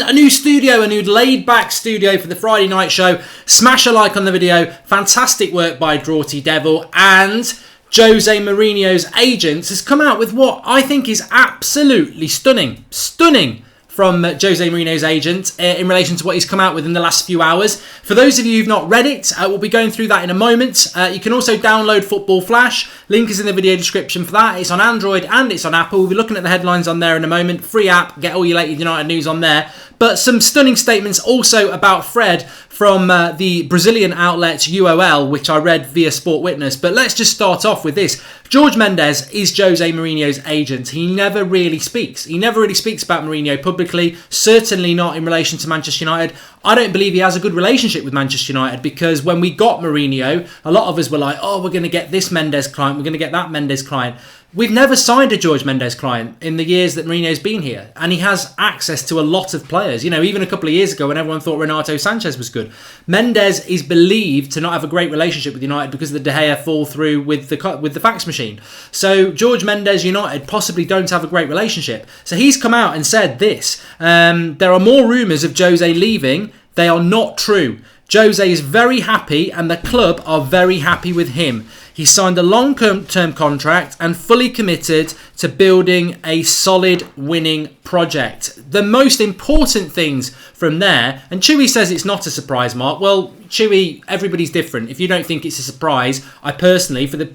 And a new studio, a new laid-back studio for the Friday night show. Smash a like on the video. Fantastic work by Drawty Devil. And Jose Mourinho's agents has come out with what I think is absolutely stunning. Stunning from Jose Mourinho's agent in relation to what he's come out with in the last few hours. For those of you who've not read it, we'll be going through that in a moment. You can also download Football Flash. Link is in the video description for that. It's on Android and it's on Apple. We'll be looking at the headlines on there in a moment. Free app, get all your latest United news on there. But some stunning statements also about Fred from the Brazilian outlet UOL, which I read via Sport Witness. But let's just start off with this. Jorge Mendes is Jose Mourinho's agent. He never really speaks. He never really speaks about Mourinho publicly, certainly not in relation to Manchester United. I don't believe he has a good relationship with Manchester United because when we got Mourinho, a lot of us were like, oh, we're going to get this Mendes client, we're going to get that Mendes client. We've never signed a Jorge Mendes client in the years that Mourinho's been here. And he has access to a lot of players. You know, even a couple of years ago when everyone thought Renato Sanchez was good. Mendes is believed to not have a great relationship with United because of the De Gea fall through with the fax machine. So Jorge Mendes United possibly don't have a great relationship. So he's come out and said this. There are more rumours of Jose leaving. They are not true. Jose is very happy and the club are very happy with him. He signed a long-term contract and fully committed to building a solid winning project. The most important things from there, and Chewy says it's not a surprise, Mark. Well, Chewy, everybody's different. If you don't think it's a surprise, I personally, for the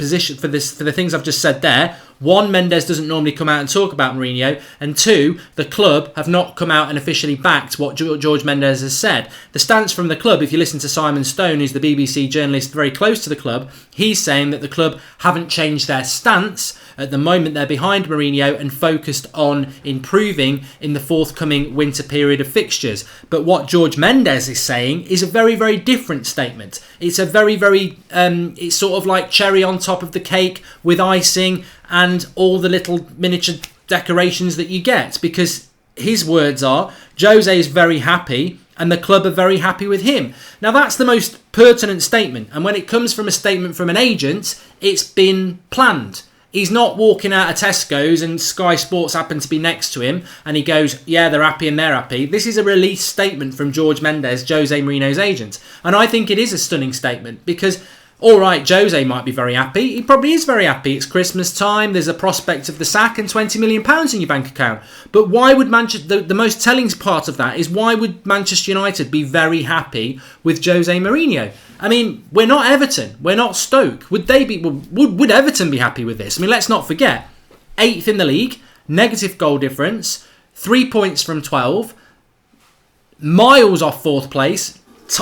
things I've just said there, one, Mendes doesn't normally come out and talk about Mourinho, and two, the club have not come out and officially backed what Jorge Mendes has said. The stance from the club, if you listen to Simon Stone, who's the BBC journalist very close to the club, he's saying that the club haven't changed their stance. At the moment, they're behind Mourinho and focused on improving in the forthcoming winter period of fixtures. But what Jorge Mendes is saying is a very, very different statement. It's a very, very, it's sort of like cherry on top of the cake with icing and all the little miniature decorations that you get. Because his words are, Jose is very happy and the club are very happy with him. Now, that's the most pertinent statement. And when it comes from a statement from an agent, it's been planned. He's not walking out of Tesco's and Sky Sports happen to be next to him and he goes, yeah, they're happy and they're happy. This is a released statement from Jorge Mendes, Jose Mourinho's agent. And I think it is a stunning statement because, all right, Jose might be very happy. He probably is very happy. It's Christmas time. There's a prospect of the sack and £20 million in your bank account. But why would Manchester... The most telling part of that is why would Manchester United be very happy with Jose Mourinho? I mean, we're not Everton. We're not Stoke. Would they be? Would Everton be happy with this? I mean, let's not forget. 8th in the league, negative goal difference, 3 points from 12, miles off 4th place,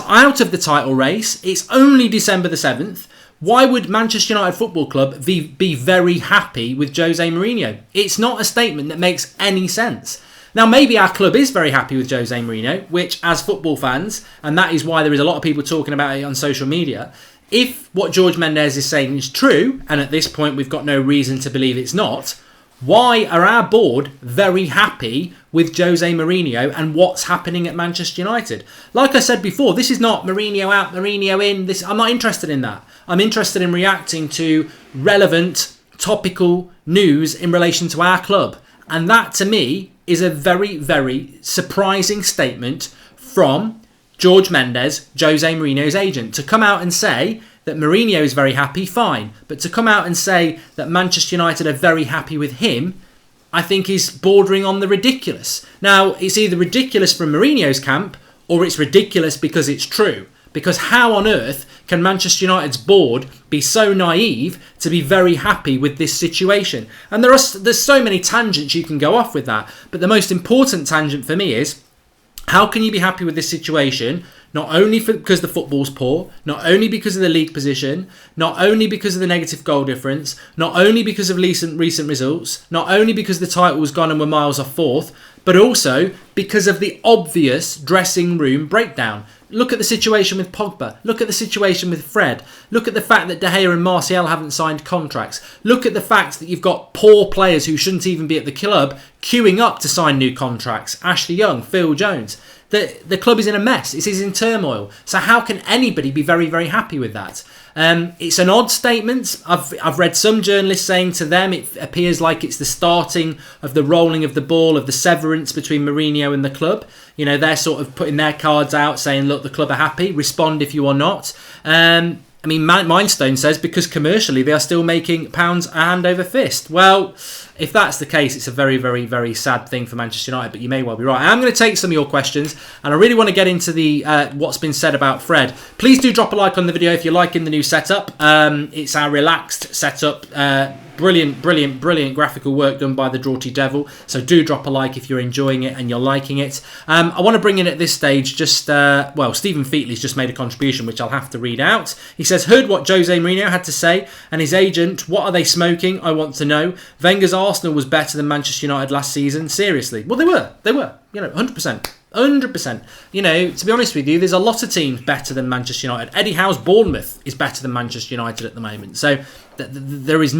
out of the title race. It's only December the 7th. Why would Manchester United Football Club be very happy with Jose Mourinho? It's not a statement that makes any sense. Now, maybe our club is very happy with Jose Mourinho, which as football fans, and that is why there is a lot of people talking about it on social media, if what Jorge Mendes is saying is true, and at this point we've got no reason to believe it's not, why are our board very happy with Jose Mourinho and what's happening at Manchester United? Like I said before, this is not Mourinho out, Mourinho in. I'm not interested in that. I'm interested in reacting to relevant, topical news in relation to our club. And that, to me, is a very, very surprising statement from Jorge Mendes, Jose Mourinho's agent. To come out and say that Mourinho is very happy, fine. But to come out and say that Manchester United are very happy with him, I think is bordering on the ridiculous. Now, it's either ridiculous from Mourinho's camp or it's ridiculous because it's true. Because how on earth can Manchester United's board be so naive to be very happy with this situation? And there's so many tangents you can go off with that. But the most important tangent for me is, how can you be happy with this situation? Not only because the football's poor, not only because of the league position, not only because of the negative goal difference, not only because of recent results, not only because the title's gone and we're miles off 4th, but also because of the obvious dressing room breakdown. Look at the situation with Pogba. Look at the situation with Fred. Look at the fact that De Gea and Martial haven't signed contracts. Look at the fact that you've got poor players who shouldn't even be at the club queuing up to sign new contracts. Ashley Young, Phil Jones. The club is in a mess. It is in turmoil. So how can anybody be very, very happy with that? It's an odd statement. I've read some journalists saying to them it appears like it's the starting of the rolling of the ball, of the severance between Mourinho and the club. You know, they're sort of putting their cards out saying, look, the club are happy. Respond if you are not. I mean, Mindstone says because commercially they are still making pounds hand over fist. Well, if that's the case, it's a very, very, very sad thing for Manchester United, but you may well be right. I'm going to take some of your questions, and I really want to get into the what's been said about Fred. Please do drop a like on the video if you're liking the new setup. It's our relaxed setup. Brilliant graphical work done by the Draughty Devil. So do drop a like if you're enjoying it and you're liking it. I want to bring in at this stage just, Stephen Featley's just made a contribution which I'll have to read out. He says, heard what Jose Mourinho had to say and his agent. What are they smoking? I want to know. Wenger's Arsenal was better than Manchester United last season. Seriously. Well, they were. You know, 100%. 100%. You know, to be honest with you, there's a lot of teams better than Manchester United. Eddie Howe's Bournemouth is better than Manchester United at the moment. So there is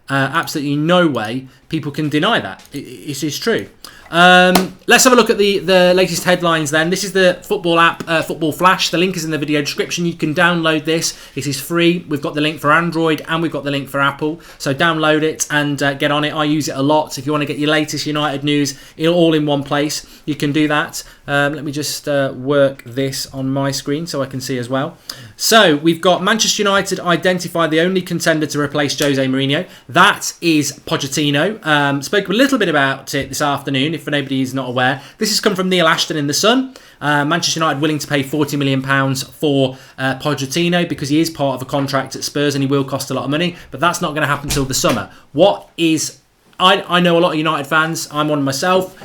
absolutely no way people can deny that. It is true. Let's have a look at the latest headlines then. This is the football app, Football Flash. The link is in the video description. You can download this. It is free. We've got the link for Android and we've got the link for Apple. So download it and get on it. I use it a lot. If you want to get your latest United news all in one place, you can do that. Let me just work this on my screen so I can see as well. So we've got Manchester United identify the only contender to replace Jose Mourinho. That is Pochettino. Spoke a little bit about it this afternoon, if anybody is not aware. This has come from Neil Ashton in The Sun. Manchester United willing to pay £40 million for Pochettino because he is part of a contract at Spurs and he will cost a lot of money, but that's not going to happen till the summer. I know a lot of United fans. I'm one myself.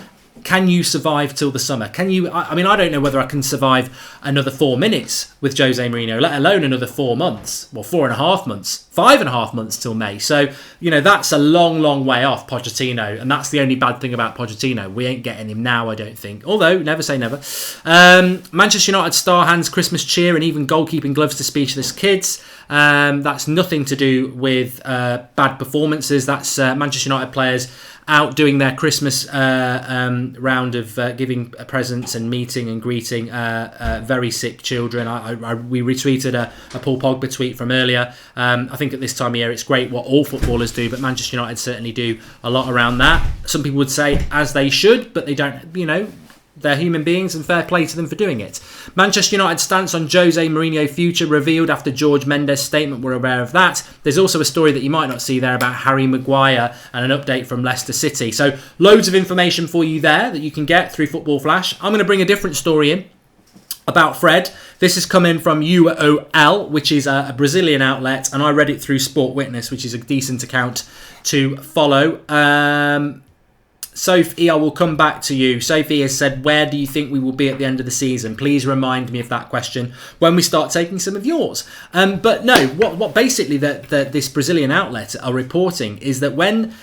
Can you survive till the summer? Can you? I mean, I don't know whether I can survive another 4 minutes with Jose Mourinho, let alone another 4 months. Well, 4.5 months, 5.5 months till May. So, you know, that's a long, long way off Pochettino. And that's the only bad thing about Pochettino. We ain't getting him now, I don't think. Although, never say never. Manchester United star hands Christmas cheer and even goalkeeping gloves to speechless kids. That's nothing to do with bad performances. That's Manchester United players out doing their Christmas round of giving presents and meeting and greeting very sick children. We retweeted a Paul Pogba tweet from earlier. I think at this time of year it's great what all footballers do, but Manchester United certainly do a lot around that. Some people would say as they should, but they don't, you know. They're human beings and fair play to them for doing it. Manchester United's stance on Jose Mourinho future revealed after Jorge Mendes' statement. We're aware of that. There's also a story that you might not see there about Harry Maguire and an update from Leicester City. So loads of information for you there that you can get through Football Flash. I'm going to bring a different story in about Fred. This is coming from UOL, which is a Brazilian outlet, and I read it through Sport Witness, which is a decent account to follow. Sophie, I will come back to you. Sophie has said, where do you think we will be at the end of the season? Please remind me of that question when we start taking some of yours. But no, what basically this Brazilian outlet are reporting is that when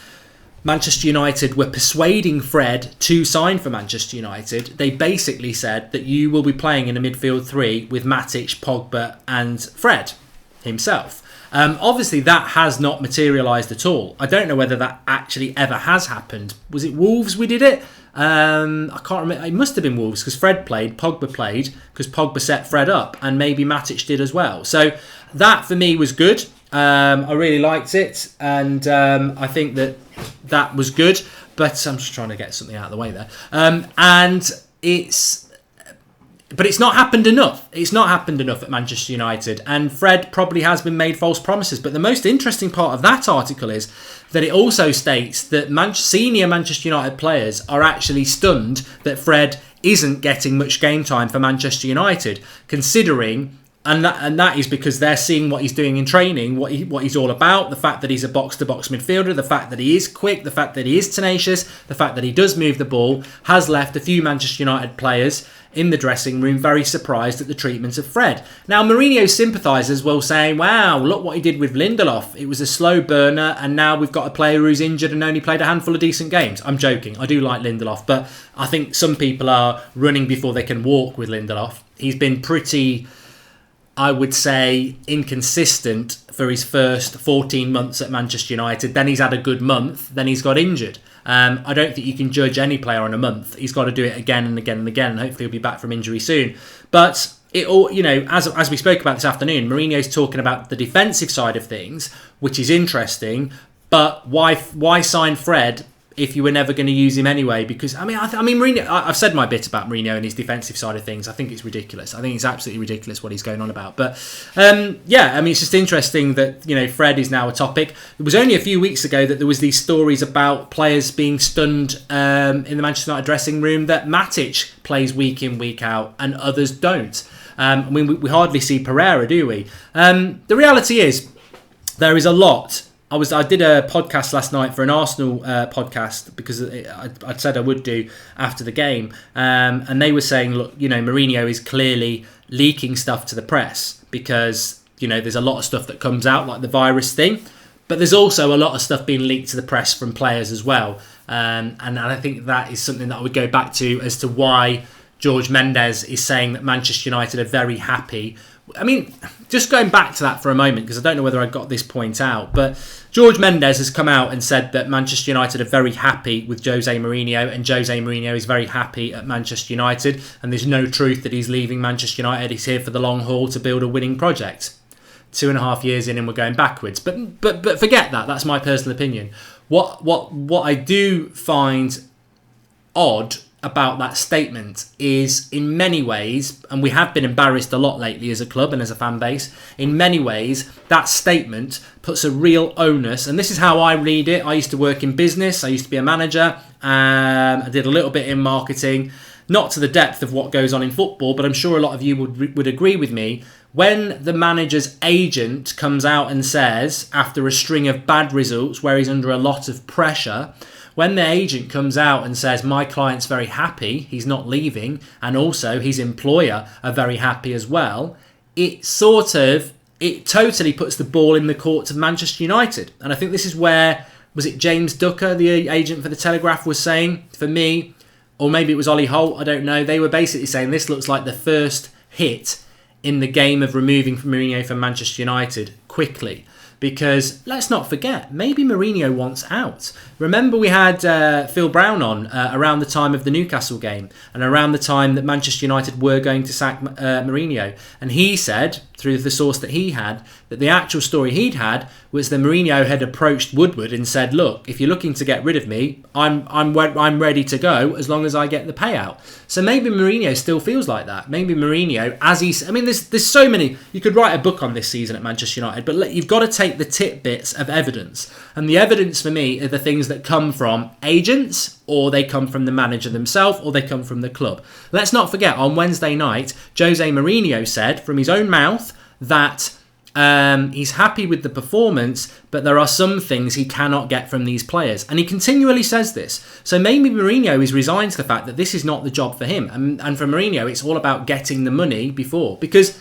Manchester United were persuading Fred to sign for Manchester United, they basically said that you will be playing in a midfield three with Matic, Pogba and Fred himself. Obviously, that has not materialised at all. I don't know whether that actually ever has happened. Was it Wolves we did it? I can't remember. It must have been Wolves because Fred played, Pogba played, because Pogba set Fred up, and maybe Matic did as well. So that for me was good. I really liked it, and I think that was good. But I'm just trying to get something out of the way there. But it's not happened enough. It's not happened enough at Manchester United. And Fred probably has been made false promises. But the most interesting part of that article is that it also states that senior Manchester United players are actually stunned that Fred isn't getting much game time for Manchester United, considering... And that is because they're seeing what he's doing in training, what he's all about, the fact that he's a box-to-box midfielder, the fact that he is quick, the fact that he is tenacious, the fact that he does move the ball, has left a few Manchester United players in the dressing room very surprised at the treatment of Fred. Now, Mourinho sympathisers will say, wow, look what he did with Lindelof. It was a slow burner, and now we've got a player who's injured and only played a handful of decent games. I'm joking. I do like Lindelof, but I think some people are running before they can walk with Lindelof. He's been pretty... I would say, inconsistent for his first 14 months at Manchester United. Then he's had a good month. Then he's got injured. I don't think you can judge any player on a month. He's got to do it again and again and again, and hopefully he'll be back from injury soon. But it all, as we spoke about this afternoon, Mourinho's talking about the defensive side of things, which is interesting. But why sign Fred if you were never going to use him anyway? Because Mourinho. I've said my bit about Mourinho and his defensive side of things. I think it's ridiculous. I think it's absolutely ridiculous what he's going on about. But it's just interesting that Fred is now a topic. It was only a few weeks ago that there was these stories about players being stunned in the Manchester United dressing room that Matic plays week in, week out and others don't. We hardly see Pereira, do we? The reality is there is a lot. I did a podcast last night for an Arsenal podcast because I'd said I would do after the game, and they were saying, look, Mourinho is clearly leaking stuff to the press because there's a lot of stuff that comes out, like the virus thing, but there's also a lot of stuff being leaked to the press from players as well, and I think that is something that I would go back to as to why Jorge Mendes is saying that Manchester United are very happy. I mean, just going back to that for a moment, because I don't know whether I got this point out, but Jorge Mendes has come out and said that Manchester United are very happy with Jose Mourinho, and Jose Mourinho is very happy at Manchester United, and there's no truth that he's leaving Manchester United. He's here for the long haul to build a winning project. 2.5 years in and we're going backwards. But forget that. That's my personal opinion. What I do find odd about that statement is, in many ways, and we have been embarrassed a lot lately as a club and as a fan base, in many ways that statement puts a real onus, and this is how I read it. I used to work in business, I used to be a manager, I did a little bit in marketing, not to the depth of what goes on in football, but I'm sure a lot of you would agree with me. When the manager's agent comes out and says, after a string of bad results where he's under a lot of pressure, when the agent comes out and says, my client's very happy, he's not leaving, and also his employer are very happy as well, it totally puts the ball in the court of Manchester United. And I think this is where, was it James Ducker, the agent for the Telegraph, was saying, for me, or maybe it was Ollie Holt, I don't know, they were basically saying this looks like the first hit in the game of removing Mourinho from Manchester United quickly. Because let's not forget, maybe Mourinho wants out. Remember we had Phil Brown on around the time of the Newcastle game and around the time that Manchester United were going to sack Mourinho. And he said, through the source that he had, that the actual story he'd had was that Mourinho had approached Woodward and said, look, if you're looking to get rid of me, I'm ready to go as long as I get the payout. So maybe Mourinho still feels like that. Maybe Mourinho, there's so many, you could write a book on this season at Manchester United, but you've got to take the tidbits of evidence. And the evidence for me are the things that come from agents, or they come from the manager themselves, or they come from the club. Let's not forget, on Wednesday night, Jose Mourinho said from his own mouth that he's happy with the performance, but there are some things he cannot get from these players. And he continually says this. So maybe Mourinho is resigned to the fact that this is not the job for him. And for Mourinho, it's all about getting the money before. Because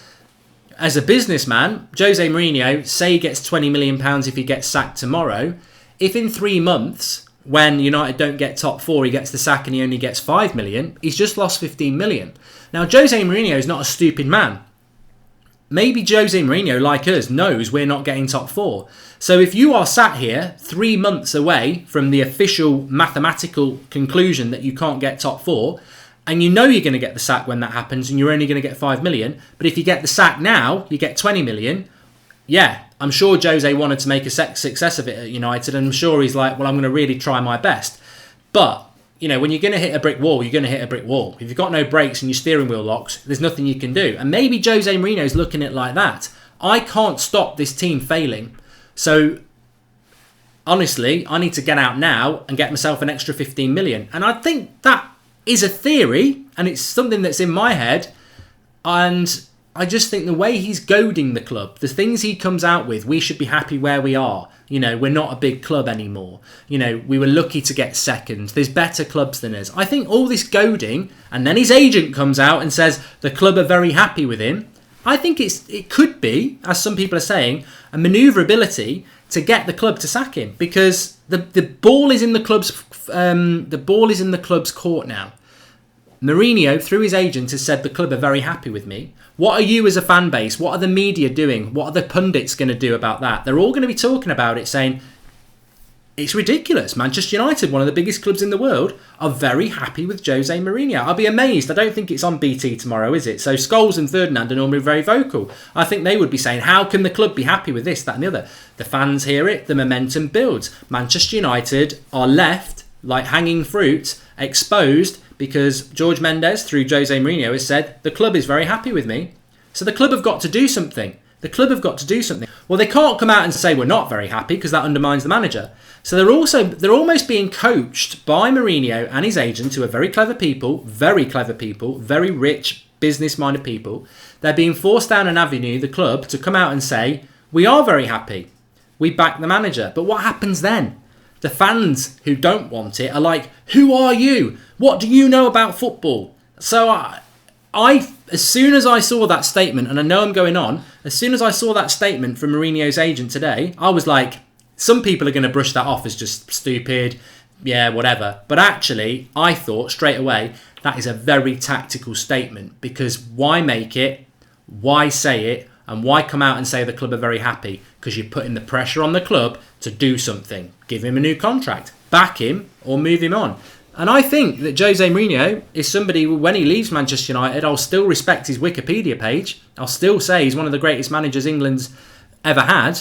as a businessman, Jose Mourinho, say he gets £20 million if he gets sacked tomorrow. If in 3 months, when United don't get top 4, he gets the sack and he only gets £5 million, he's just lost £15 million. Now, Jose Mourinho is not a stupid man. Maybe Jose Mourinho, like us, knows we're not getting top 4. So if you are sat here 3 months away from the official mathematical conclusion that you can't get top 4, and you know you're going to get the sack when that happens and you're only going to get 5 million, but if you get the sack now, you get 20 million, yeah, I'm sure Jose wanted to make a success of it at United, and I'm sure he's like, well, I'm going to really try my best. But, when you're going to hit a brick wall, you're going to hit a brick wall. If you've got no brakes and your steering wheel locks, there's nothing you can do. And maybe Jose Mourinho's looking at it like that. I can't stop this team failing. So, honestly, I need to get out now and get myself an extra 15 million. And I think that is a theory, and it's something that's in my head. And I just think the way he's goading the club, the things he comes out with, we should be happy where we are. We're not a big club anymore. We were lucky to get second. There's better clubs than us. I think all this goading, and then his agent comes out and says the club are very happy with him. I think it could be, as some people are saying, a manoeuvrability to get the club to sack him, because the ball is in the club's court now. Mourinho, through his agent, has said the club are very happy with me. What are you as a fan base? What are the media doing? What are the pundits going to do about that? They're all going to be talking about it, saying, It's ridiculous. Manchester United, one of the biggest clubs in the world, are very happy with Jose Mourinho. I'll be amazed. I don't think it's on BT tomorrow, is it? So Scholes and Ferdinand are normally very vocal. I think they would be saying, how can the club be happy with this, that and the other? The fans hear it, the momentum builds. Manchester United are left like hanging fruit, exposed, because Jorge Mendes, through Jose Mourinho, has said, the club is very happy with me. So the club have got to do something. The club have got to do something. Well, they can't come out and say we're not very happy because that undermines the manager. So they're almost being coached by Mourinho and his agent, who are very clever people, very rich, business-minded people. They're being forced down an avenue, the club, to come out and say, we are very happy. We back the manager. But what happens then? The fans who don't want it are like, who are you? What do you know about football? So I as soon as I saw that statement, and I know I'm going on, as soon as I saw that statement from Mourinho's agent today, I was like, some people are going to brush that off as just stupid, yeah, whatever. But actually, I thought straight away, that is a very tactical statement, because why make it, why say it, and why come out and say the club are very happy? Because you're putting the pressure on the club to do something. Give him a new contract, back him, or move him on. And I think that Jose Mourinho is somebody, when he leaves Manchester United, I'll still respect his Wikipedia page. I'll still say he's one of the greatest managers England's ever had.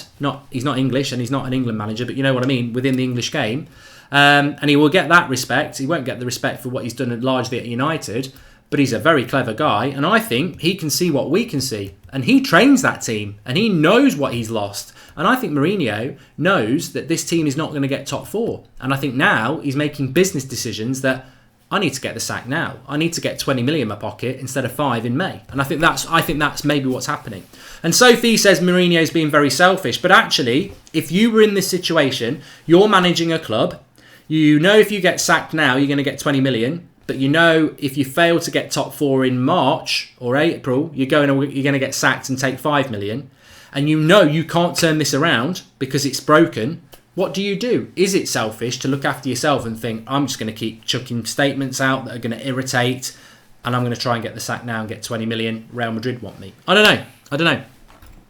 He's not English and he's not an England manager, but you know what I mean, within the English game. And he will get that respect. He won't get the respect for what he's done largely at United, but he's a very clever guy. And I think he can see what we can see. And he trains that team and he knows what he's lost. And I think Mourinho knows that this team is not going to get top four. And I think now he's making business decisions that I need to get the sack now. I need to get 20 million in my pocket instead of 5 in May. And I think that's maybe what's happening. And Sophie says Mourinho's being very selfish. But actually, if you were in this situation, you're managing a club. You know if you get sacked now, you're going to get 20 million. But you know if you fail to get top four in March or April, you're going to get sacked and take 5 million. And you know you can't turn this around because it's broken. What do? Is it selfish to look after yourself and think, I'm just going to keep chucking statements out that are going to irritate, and I'm going to try and get the sack now and get 20 million, Real Madrid want me? I don't know.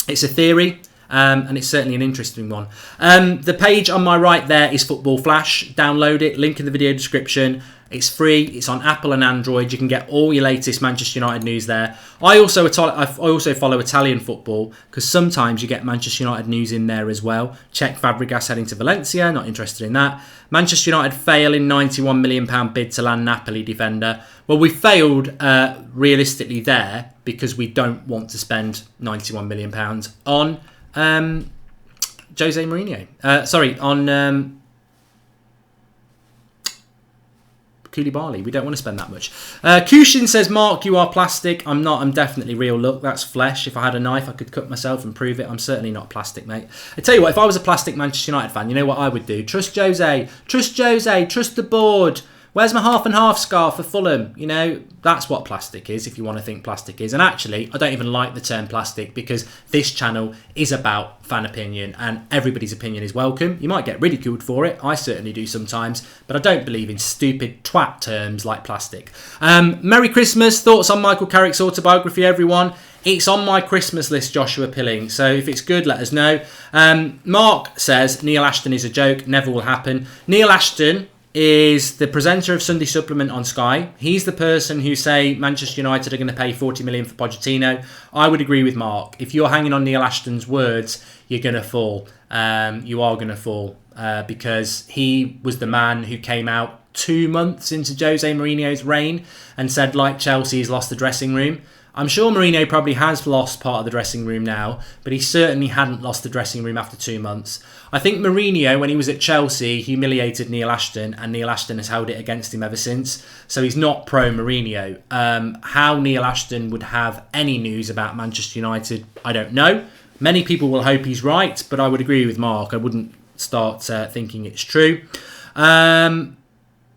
It's a theory, and it's certainly an interesting one. The page on my right there is Football Flash. Download it, link in the video description. It's free. It's on Apple and Android. You can get all your latest Manchester United news there. I also follow Italian football because sometimes you get Manchester United news in there as well. Check Fabregas heading to Valencia. Not interested in that. Manchester United fail in £91 million bid to land Napoli defender. Well, we failed realistically there because we don't want to spend £91 million on Jose Mourinho. On Koulibaly. We don't want to spend that much. Kushin says, Mark, you are plastic. I'm not. I'm definitely real. Look, that's flesh. If I had a knife, I could cut myself and prove it. I'm certainly not plastic, mate. I tell you what, if I was a plastic Manchester United fan, you know what I would do? Trust Jose. Trust the board. Where's my half and half scarf for Fulham? You know, that's what plastic is, if you want to think plastic is. And actually, I don't even like the term plastic because this channel is about fan opinion and everybody's opinion is welcome. You might get ridiculed for it. I certainly do sometimes, but I don't believe in stupid twat terms like plastic. Merry Christmas. Thoughts on Michael Carrick's autobiography, everyone? It's on my Christmas list, Joshua Pilling. So if it's good, let us know. Mark says, Neil Ashton is a joke. Never will happen. Neil Ashton is the presenter of Sunday Supplement on Sky. He's the person who say Manchester United are going to pay 40 million for Pochettino. I would agree with Mark. If you're hanging on Neil Ashton's words, you're going to fall. You are going to fall because he was the man who came out 2 months into Jose Mourinho's reign and said, like Chelsea, he's lost the dressing room. I'm sure Mourinho probably has lost part of the dressing room now, but he certainly hadn't lost the dressing room after 2 months. I think Mourinho, when he was at Chelsea, humiliated Neil Ashton, and Neil Ashton has held it against him ever since. So he's not pro-Mourinho. How Neil Ashton would have any news about Manchester United, I don't know. Many people will hope he's right, but I would agree with Mark. I wouldn't start thinking it's true.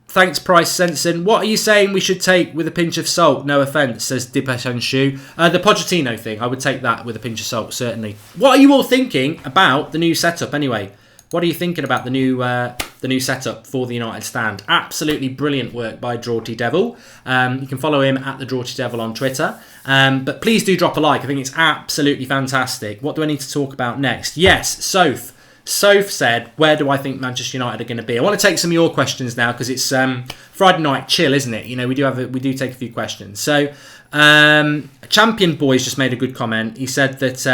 Thanks, Price Sensen. What are you saying we should take with a pinch of salt? No offence, says Dipashanshu. The Pochettino thing, I would take that with a pinch of salt, certainly. What are you all thinking about the new setup, anyway? What are you thinking about the new setup for the United stand? Absolutely brilliant work by Draughty Devil. You can follow him at the Draughty Devil on Twitter. But please do drop a like. I think it's absolutely fantastic. What do I need to talk about next? Yes, Soph. Soph said, where do I think Manchester United are going to be? I want to take some of your questions now because it's Friday night chill, isn't it? You know, we do take a few questions. So, Champion Boys just made a good comment. He said that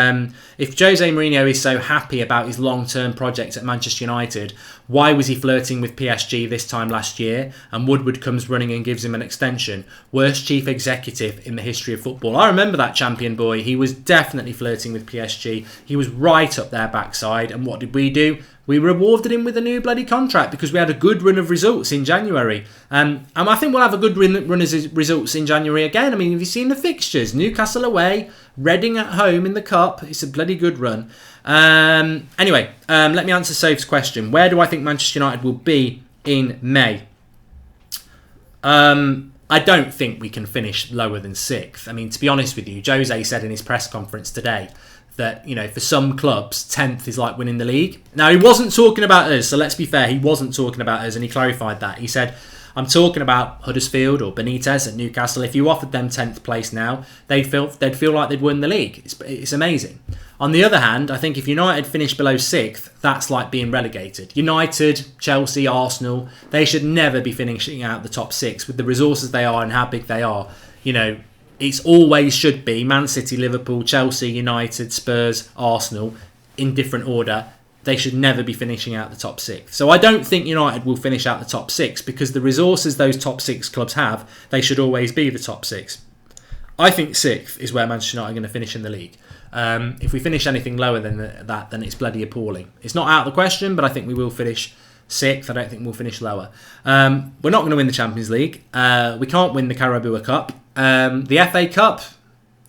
if Jose Mourinho is so happy about his long-term project at Manchester United, why was he flirting with PSG this time last year? And Woodward comes running and gives him an extension. Worst chief executive in the history of football. I remember that Champion Boy. He was definitely flirting with PSG. He was right up their backside. And what did we do? We rewarded him with a new bloody contract because we had a good run of results in January. And I think we'll have a good run of results in January again. I mean, have you seen the fixtures? Newcastle away, Reading at home in the Cup. It's a bloody good run. Anyway, let me answer Soph's question. Where do I think Manchester United will be in May? I don't think we can finish lower than 6th. I mean, to be honest with you, Jose said in his press conference today that, you know, for some clubs, 10th is like winning the league. Now, he wasn't talking about us, so let's be fair, he wasn't talking about us, and he clarified that. He said, I'm talking about Huddersfield or Benitez at Newcastle. If you offered them 10th place now, they'd feel like they'd won the league. It's amazing. On the other hand, I think if United finish below 6th, that's like being relegated. United, Chelsea, Arsenal, they should never be finishing out the top 6 with the resources they are and how big they are. You know, it's always should be Man City, Liverpool, Chelsea, United, Spurs, Arsenal in different order. They should never be finishing out the top 6. So I don't think United will finish out the top 6 because the resources those top 6 clubs have, they should always be the top 6. I think 6th is where Manchester United are going to finish in the league. If we finish anything lower than that, then it's bloody appalling. It's not out of the question, but I think we will finish 6th. I don't think we'll finish lower. We're not going to win the Champions League. We can't win the Carabao Cup. The FA Cup,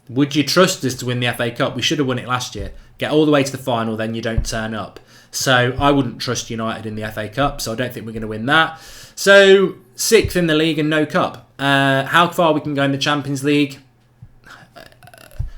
would you trust us to win the FA Cup? We should have won it last year. Get all the way to the final, then you don't turn up. So I wouldn't trust United in the FA Cup, so I don't think we're going to win that. So 6th in the league and no cup. How far we can go in the Champions League?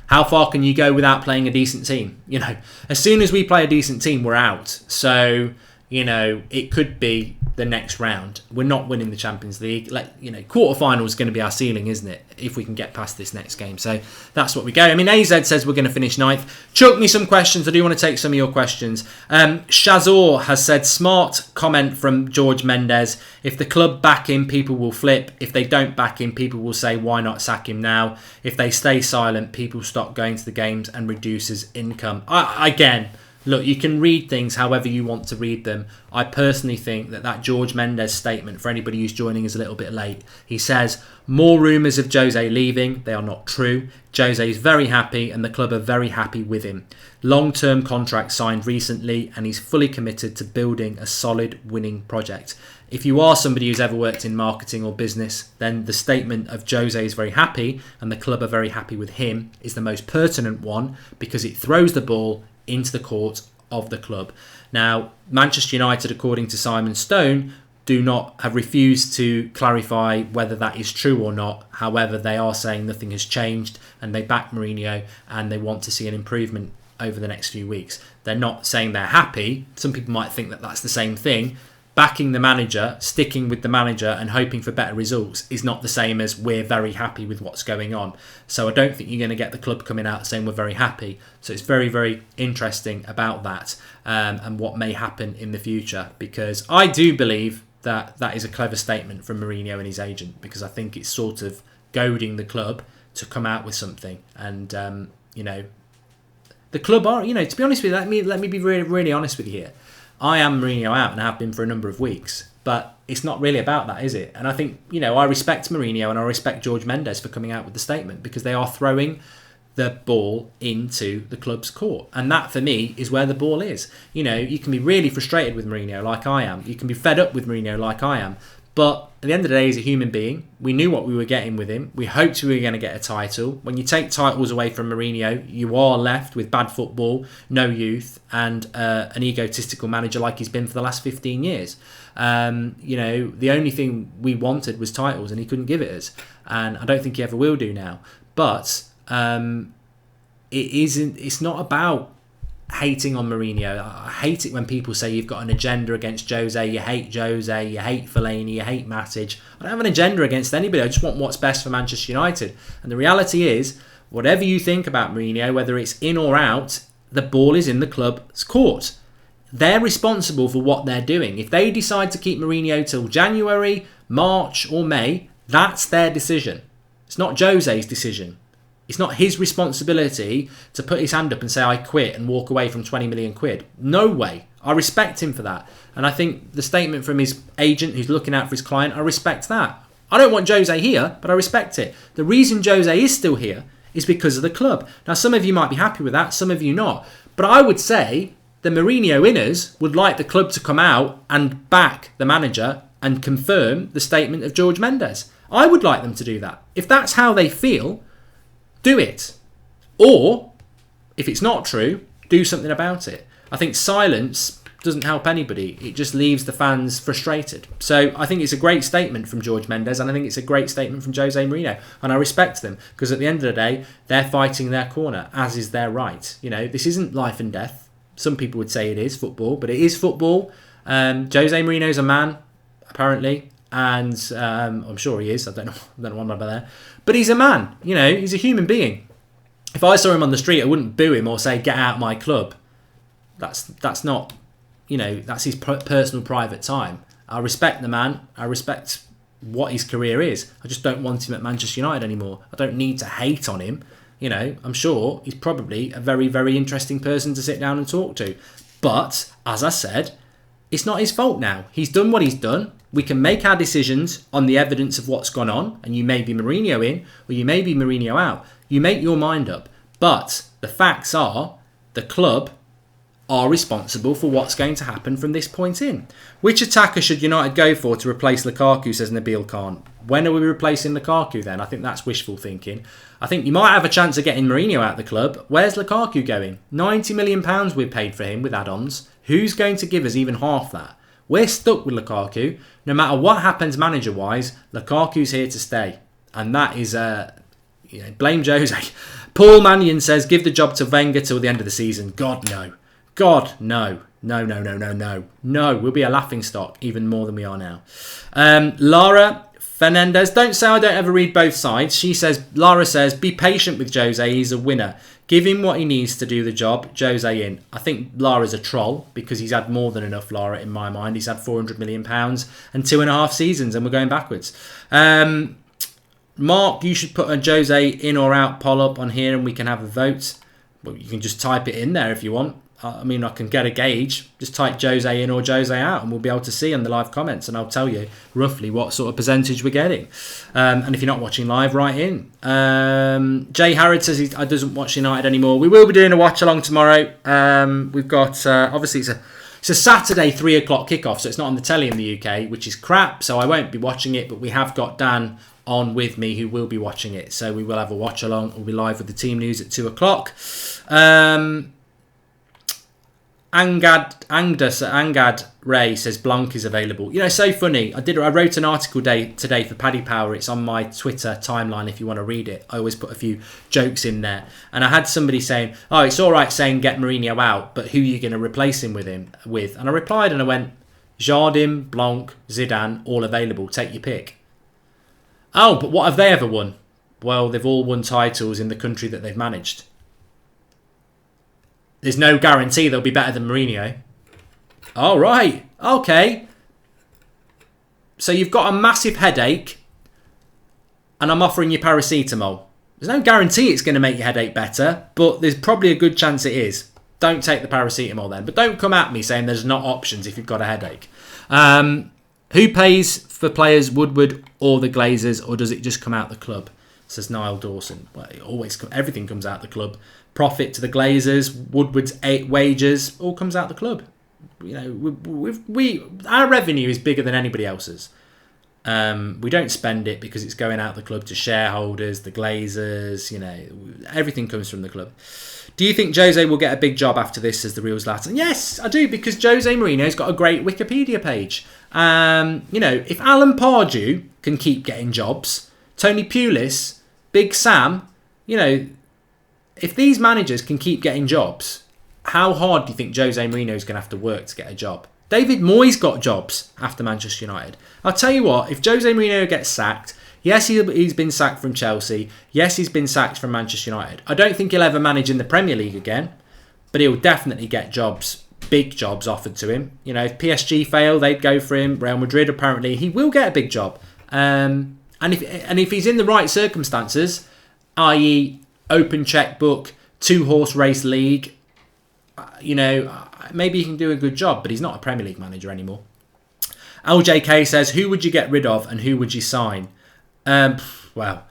How far can you go without playing a decent team? You know, as soon as we play a decent team, we're out. So, you know, it could be the next round. We're not winning the Champions League. Like, you know, quarterfinal is going to be our ceiling, isn't it? If we can get past this next game. So that's what we go. I mean, AZ says we're going to finish 9th. Chuck me some questions. I do want to take some of your questions. Shazor has said, smart comment from Jorge Mendes. If the club back him, people will flip. If they don't back him, people will say, why not sack him now? If they stay silent, people stop going to the games and reduces income. Again, look, you can read things however you want to read them. I personally think that Jorge Mendes statement, for anybody who's joining, is a little bit late. He says, more rumours of Jose leaving. They are not true. Jose is very happy and the club are very happy with him. Long-term contract signed recently and he's fully committed to building a solid winning project. If you are somebody who's ever worked in marketing or business, then the statement of Jose is very happy and the club are very happy with him is the most pertinent one because it throws the ball into the court of the club. Now, Manchester United, according to Simon Stone, have refused to clarify whether that is true or not. However, they are saying nothing has changed and they back Mourinho and they want to see an improvement over the next few weeks. They're not saying they're happy. Some people might think that that's the same thing. Backing the manager, sticking with the manager and hoping for better results is not the same as we're very happy with what's going on. So I don't think you're going to get the club coming out saying we're very happy. So it's very, very interesting about that and what may happen in the future, because I do believe that is a clever statement from Mourinho and his agent, because I think it's sort of goading the club to come out with something. And, you know, the club are, you know, to be honest with you, let me be really, really honest with you here. I am Mourinho out and have been for a number of weeks, but it's not really about that, is it? And I think, you know, I respect Mourinho and I respect Jorge Mendes for coming out with the statement, because they are throwing the ball into the club's court. And that, for me, is where the ball is. You know, you can be really frustrated with Mourinho like I am. You can be fed up with Mourinho like I am. But at the end of the day, he's a human being. We knew what we were getting with him. We hoped we were going to get a title. When you take titles away from Mourinho, you are left with bad football, no youth, and an egotistical manager like he's been for the last 15 years. You know, the only thing we wanted was titles, and he couldn't give it us. And I don't think he ever will do now. But it's not about hating on Mourinho. I hate it when people say you've got an agenda against Jose, you hate Jose, you hate Fellaini, you hate Matic. I don't have an agenda against anybody. I just want what's best for Manchester United. And the reality is, whatever you think about Mourinho, whether it's in or out, the ball is in the club's court. they're responsible for what they're doing. If they decide to keep Mourinho till January, March or May, that's their decision. It's not Jose's decision. It's not his responsibility to put his hand up and say, I quit and walk away from 20 million quid. No way. I respect him for that. And I think the statement from his agent who's looking out for his client, I respect that. I don't want Jose here, but I respect it. The reason Jose is still here is because of the club. Now, some of you might be happy with that, some of you not. But I would say the Mourinho inners would like the club to come out and back the manager and confirm the statement of Jorge Mendes. I would like them to do that. If that's how they feel, do it. Or, if it's not true, do something about it. I think silence doesn't help anybody. It just leaves the fans frustrated. So I think it's a great statement from Jorge Mendes, and I think it's a great statement from Jose Mourinho. And I respect them, because at the end of the day, they're fighting their corner, as is their right. You know, this isn't life and death. Some people would say it is football, but it is football. Jose Mourinho's a man, apparently, and I'm sure he is. I don't know what I'm about there. But he's a man, you know, he's a human being. If I saw him on the street, I wouldn't boo him or say, get out of my club. That's not, you know, that's his personal private time. I respect the man. I respect what his career is. I just don't want him at Manchester United anymore. I don't need to hate on him. You know, I'm sure he's probably a very, very interesting person to sit down and talk to. But, as I said, it's not his fault now. He's done what he's done. We can make our decisions on the evidence of what's gone on, and you may be Mourinho in, or you may be Mourinho out. You make your mind up. But the facts are, the club are responsible for what's going to happen from this point in. Which attacker should United go for to replace Lukaku, says Nabil Khan. When are we replacing Lukaku then? I think that's wishful thinking. I think you might have a chance of getting Mourinho out of the club. Where's Lukaku going? £90 million we've paid for him with add-ons. Who's going to give us even half that? We're stuck with Lukaku. No matter what happens manager-wise, Lukaku's here to stay. And that is, blame Jose. Paul Mannion says, give the job to Wenger till the end of the season. God, no. God, no. No, we'll be a laughingstock even more than we are now. Lara Fernandez, don't say I don't ever read both sides. Lara says, be patient with Jose, he's a winner. Give him what he needs to do the job. Jose in. I think Lara's a troll because he's had more than enough, Lara, in my mind. He's had £400 million and 2.5 seasons and we're going backwards. Mark, you should put a Jose in or out poll up on here and we can have a vote. Well, you can just type it in there if you want. I mean, I can get a gauge. Just type Jose in or Jose out and we'll be able to see in the live comments and I'll tell you roughly what sort of percentage we're getting. And if you're not watching live, write in. Jay Harrod says he doesn't watch United anymore. We will be doing a watch along tomorrow. We've got, obviously it's a Saturday 3 o'clock kickoff, so it's not on the telly in the UK, which is crap, so I won't be watching it, but we have got Dan on with me who will be watching it. So we will have a watch along. We'll be live with the team news at 2 o'clock. Angad Ray says Blanc is available. You know, so funny. I wrote an article today for Paddy Power. It's on my Twitter timeline if you want to read it. I always put a few jokes in there. And I had somebody saying, oh, it's all right saying get Mourinho out, but who are you going to replace him with? And I replied and I went, Jardim, Blanc, Zidane, all available. Take your pick. Oh, but what have they ever won? Well, they've all won titles in the country that they've managed. There's no guarantee they'll be better than Mourinho. All right. Okay. So you've got a massive headache and I'm offering you paracetamol. There's no guarantee it's going to make your headache better, but there's probably a good chance it is. Don't take the paracetamol then. But don't come at me saying there's not options if you've got a headache. Who pays for players, Woodward or the Glazers, or does it just come out the club? Says Niall Dawson. Well, everything comes out the club. Profit to the Glazers, Woodward's 8 wages, all comes out the club. You know, our revenue is bigger than anybody else's. We don't spend it because it's going out the club to shareholders, the Glazers. You know, everything comes from the club. Do you think Jose will get a big job after this, says the Real Zlatan? Yes, I do, because Jose Mourinho's got a great Wikipedia page. You know, if Alan Pardew can keep getting jobs, Tony Pulis, Big Sam, you know, if these managers can keep getting jobs, how hard do you think Jose Mourinho's going to have to work to get a job? David Moyes got jobs after Manchester United. I'll tell you what, if Jose Mourinho gets sacked, yes, he's been sacked from Chelsea. Yes, he's been sacked from Manchester United. I don't think he'll ever manage in the Premier League again, but he'll definitely get jobs big jobs offered to him. You know, if PSG fail, they'd go for him. Real Madrid, apparently, he will get a big job. And if he's in the right circumstances, i.e. open checkbook, 2-horse race league, you know, maybe he can do a good job, but he's not a Premier League manager anymore. LJK says, who would you get rid of and who would you sign? Well,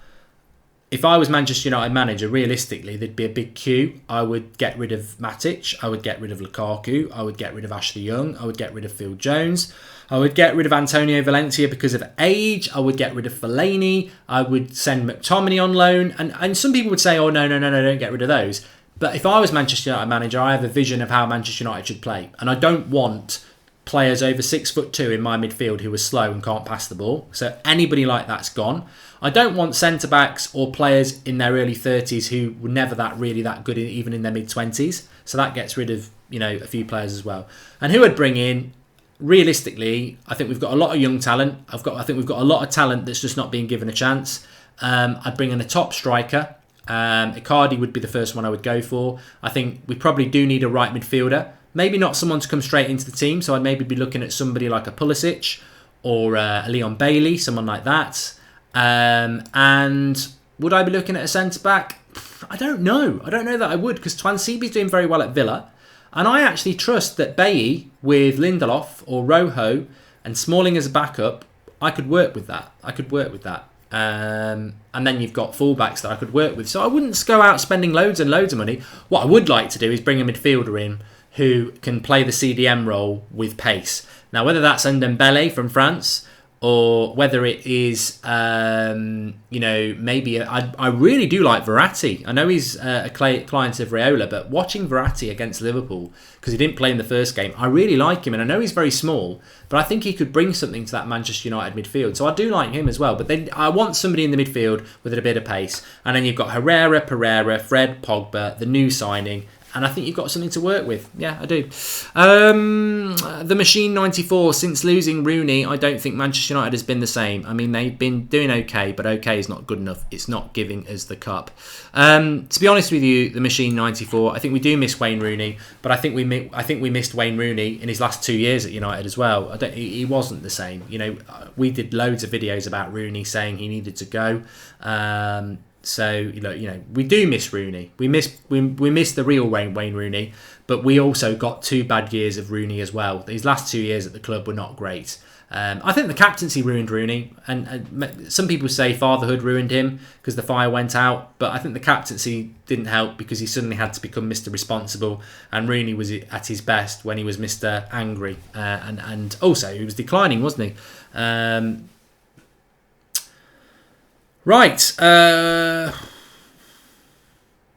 if I was Manchester United manager, realistically, there'd be a big queue. I would get rid of Matic. I would get rid of Lukaku. I would get rid of Ashley Young. I would get rid of Phil Jones. I would get rid of Antonio Valencia because of age. I would get rid of Fellaini. I would send McTominay on loan. And some people would say, oh, no, don't get rid of those. But if I was Manchester United manager, I have a vision of how Manchester United should play. And I don't want players over 6'2" in my midfield who are slow and can't pass the ball. So anybody like that's gone. I don't want centre-backs or players in their early 30s who were never really that good, even in their mid-20s. So that gets rid of, you know, a few players as well. And who I'd bring in, realistically, I think we've got a lot of young talent. I think we've got a lot of talent that's just not being given a chance. I'd bring in a top striker. Icardi would be the first one I would go for. I think we probably do need a right midfielder. Maybe not someone to come straight into the team. So I'd maybe be looking at somebody like a Pulisic or a Leon Bailey, someone like that. And would I be looking at a centre-back? I don't know. I don't know that I would, because Twansibi's doing very well at Villa. And I actually trust that Bailly with Lindelof or Rojo and Smalling as a backup, I could work with that. And then you've got fullbacks that I could work with. So I wouldn't go out spending loads and loads of money. What I would like to do is bring a midfielder in who can play the CDM role with pace. Now, whether that's Ndembele from France, or whether it is, maybe I really do like Verratti. I know he's a client of Raiola, but watching Verratti against Liverpool, because he didn't play in the first game, I really like him. And I know he's very small, but I think he could bring something to that Manchester United midfield. So I do like him as well. But then I want somebody in the midfield with a bit of pace. And then you've got Herrera, Pereira, Fred, Pogba, the new signing. And I think you've got something to work with. Yeah, I do. The Machine 94, since losing Rooney, I don't think Manchester United has been the same. I mean, they've been doing okay, but okay is not good enough. It's not giving us the cup. To be honest with you, the Machine 94, I think we do miss Wayne Rooney, but I think we missed Wayne Rooney in his last 2 years at United as well. He wasn't the same. You know, we did loads of videos about Rooney saying he needed to go. So you know, we do miss Rooney. We miss the real Wayne Rooney, but we also got 2 bad years of Rooney as well. His last 2 years at the club were not great. I think the captaincy ruined Rooney, and some people say fatherhood ruined him because the fire went out. But I think the captaincy didn't help because he suddenly had to become Mr. Responsible, and Rooney was at his best when he was Mr. Angry, and also he was declining, wasn't he? Right.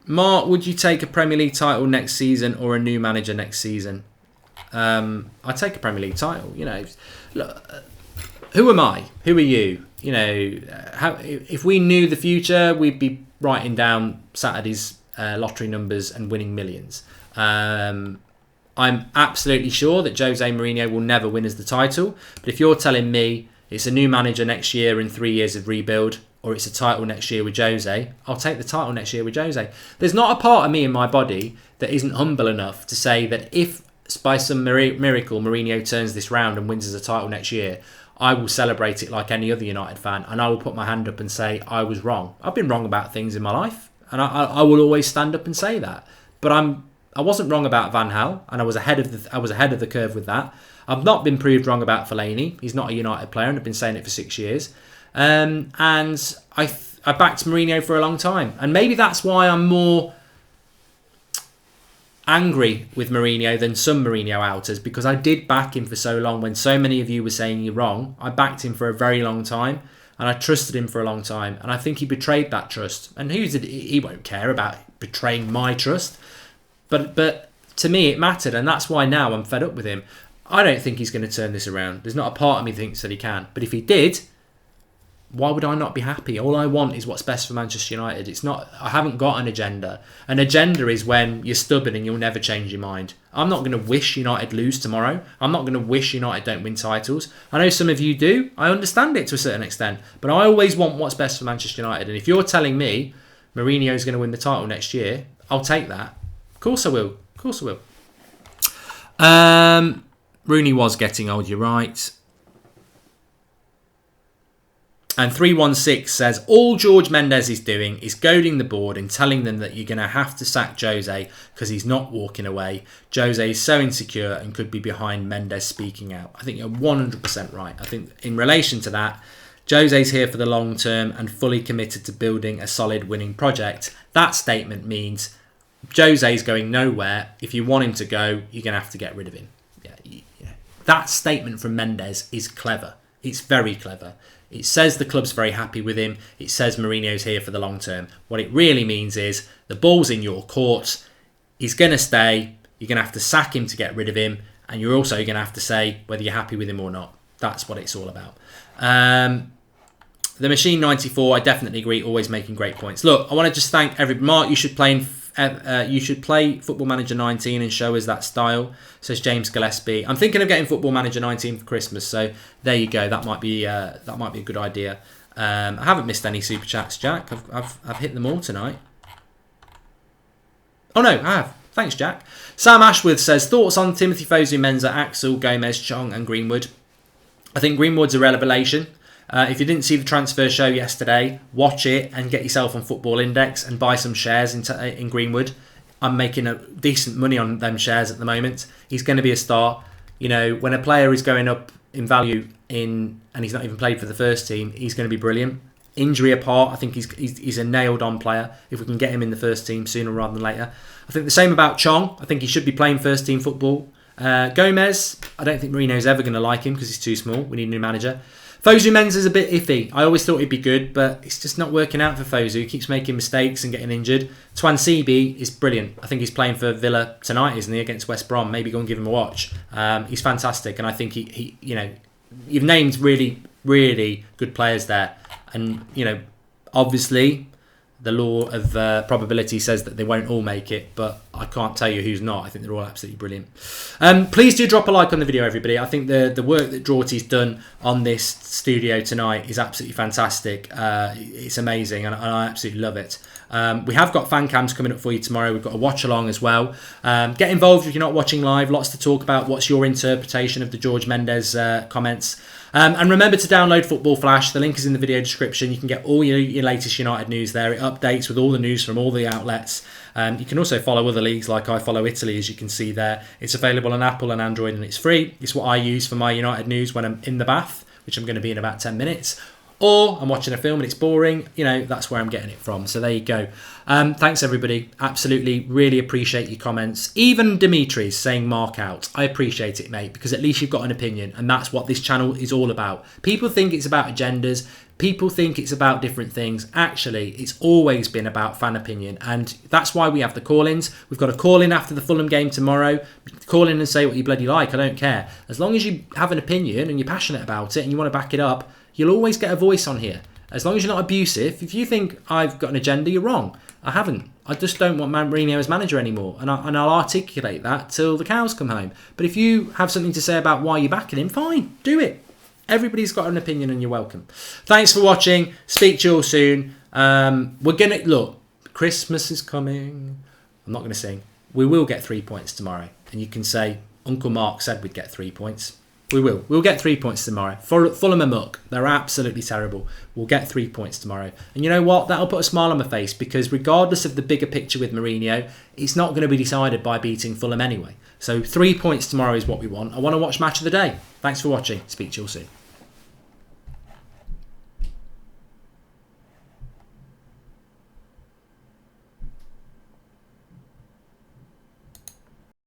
Mark, would you take a Premier League title next season or a new manager next season? I'd take a Premier League title. You know, look, who am I? Who are you? You know, if we knew the future, we'd be writing down Saturday's lottery numbers and winning millions. I'm absolutely sure that Jose Mourinho will never win us the title. But if you're telling me it's a new manager next year and 3 years of rebuild, or it's a title next year with Jose, I'll take the title next year with Jose. There's not a part of me in my body that isn't humble enough to say that if by some miracle Mourinho turns this round and wins us a title next year, I will celebrate it like any other United fan, and I will put my hand up and say I was wrong. I've been wrong about things in my life, and I will always stand up and say that. But I wasn't wrong about Van Gaal, and I was ahead of the curve with that. I've not been proved wrong about Fellaini. He's not a United player, and I've been saying it for 6 years. And I backed Mourinho for a long time. And maybe that's why I'm more angry with Mourinho than some Mourinho outers, because I did back him for so long when so many of you were saying you're wrong. I backed him for a very long time, and I trusted him for a long time. And I think he betrayed that trust. And he won't care about betraying my trust. But to me, it mattered. And that's why now I'm fed up with him. I don't think he's going to turn this around. There's not a part of me that thinks that he can. But if he did, why would I not be happy? All I want is what's best for Manchester United. It's not. I haven't got an agenda. An agenda is when you're stubborn and you'll never change your mind. I'm not going to wish United lose tomorrow. I'm not going to wish United don't win titles. I know some of you do. I understand it to a certain extent. But I always want what's best for Manchester United. And if you're telling me Mourinho's going to win the title next year, I'll take that. Of course I will. Of course I will. Rooney was getting old, you're right. And 316 says, all Jorge Mendes is doing is goading the board and telling them that you're going to have to sack Jose because he's not walking away. Jose is so insecure and could be behind Mendes speaking out. I think you're 100% right. I think in relation to that, Jose's here for the long term and fully committed to building a solid winning project. That statement means Jose's going nowhere. If you want him to go, you're going to have to get rid of him. Yeah. That statement from Mendes is clever. It's very clever. It says the club's very happy with him. It says Mourinho's here for the long term. What it really means is the ball's in your court. He's going to stay. You're going to have to sack him to get rid of him. And you're also going to have to say whether you're happy with him or not. That's what it's all about. The Machine 94, I definitely agree, always making great points. Look, I want to just thank everybody. Mark, you should play Football Manager 19 and show us that style, says James Gillespie. I'm thinking of getting Football Manager 19 for Christmas, so there you go. That might be a good idea. I haven't missed any super chats, Jack. I've hit them all tonight. Oh no, I have. Thanks, Jack. Sam Ashworth says, thoughts on Timothy Fosu Mensah, Axel, Gomez, Chong and Greenwood. I think Greenwood's a revelation. If you didn't see the transfer show yesterday, watch it and get yourself on Football Index and buy some shares in Greenwood. I'm making a decent money on them shares at the moment. He's going to be a star. You know, when a player is going up in value and he's not even played for the first team, he's going to be brilliant. Injury apart, I think he's a nailed-on player. If we can get him in the first team sooner rather than later. I think the same about Chong. I think he should be playing first-team football. Gomez, I don't think Mourinho's ever going to like him because he's too small. We need a new manager. Fosu Mensah's a bit iffy. I always thought he'd be good, but it's just not working out for Fosu. He keeps making mistakes and getting injured. Twansibi is brilliant. I think he's playing for Villa tonight, isn't he, against West Brom? Maybe go and give him a watch. He's fantastic, and I think he you've named really, really good players there, and obviously the law of probability says that they won't all make it, but I can't tell you who's not. I think they're all absolutely brilliant. Please do drop a like on the video, everybody. I think the work that Drawty's done on this studio tonight is absolutely fantastic. It's amazing, and I absolutely love it. We have got fan cams coming up for you tomorrow. We've got a watch along as well. Get involved if you're not watching live. Lots to talk about. What's your interpretation of the Jorge Mendes comments? And remember to download Football Flash. The link is in the video description. You can get all your latest United news there. It updates with all the news from all the outlets. You can also follow other leagues, like I follow Italy, as you can see there. It's available on Apple and Android, and it's free. It's what I use for my United news when I'm in the bath, which I'm going to be in about 10 minutes. Or I'm watching a film and it's boring, that's where I'm getting it from. So there you go. Thanks, everybody. Absolutely, really appreciate your comments. Even Dimitri's saying mark out. I appreciate it, mate, because at least you've got an opinion, and that's what this channel is all about. People think it's about agendas. People think it's about different things. Actually, it's always been about fan opinion, and that's why we have the call-ins. We've got a call-in after the Fulham game tomorrow. Call in and say what you bloody like. I don't care. As long as you have an opinion and you're passionate about it and you want to back it up, you'll always get a voice on here. As long as you're not abusive. If you think I've got an agenda, you're wrong. I haven't. I just don't want Mourinho as manager anymore. And I'll articulate that till the cows come home. But if you have something to say about why you're backing him, fine, do it. Everybody's got an opinion and you're welcome. Thanks for watching. Speak to you all soon. Look, Christmas is coming. I'm not going to sing. We will get 3 points tomorrow. And you can say, Uncle Mark said we'd get 3 points. We will. We'll get 3 points tomorrow. Fulham are muck. They're absolutely terrible. We'll get 3 points tomorrow. And you know what? That'll put a smile on my face, because regardless of the bigger picture with Mourinho, it's not going to be decided by beating Fulham anyway. So 3 points tomorrow is what we want. I want to watch Match of the Day. Thanks for watching. Speak to you all soon.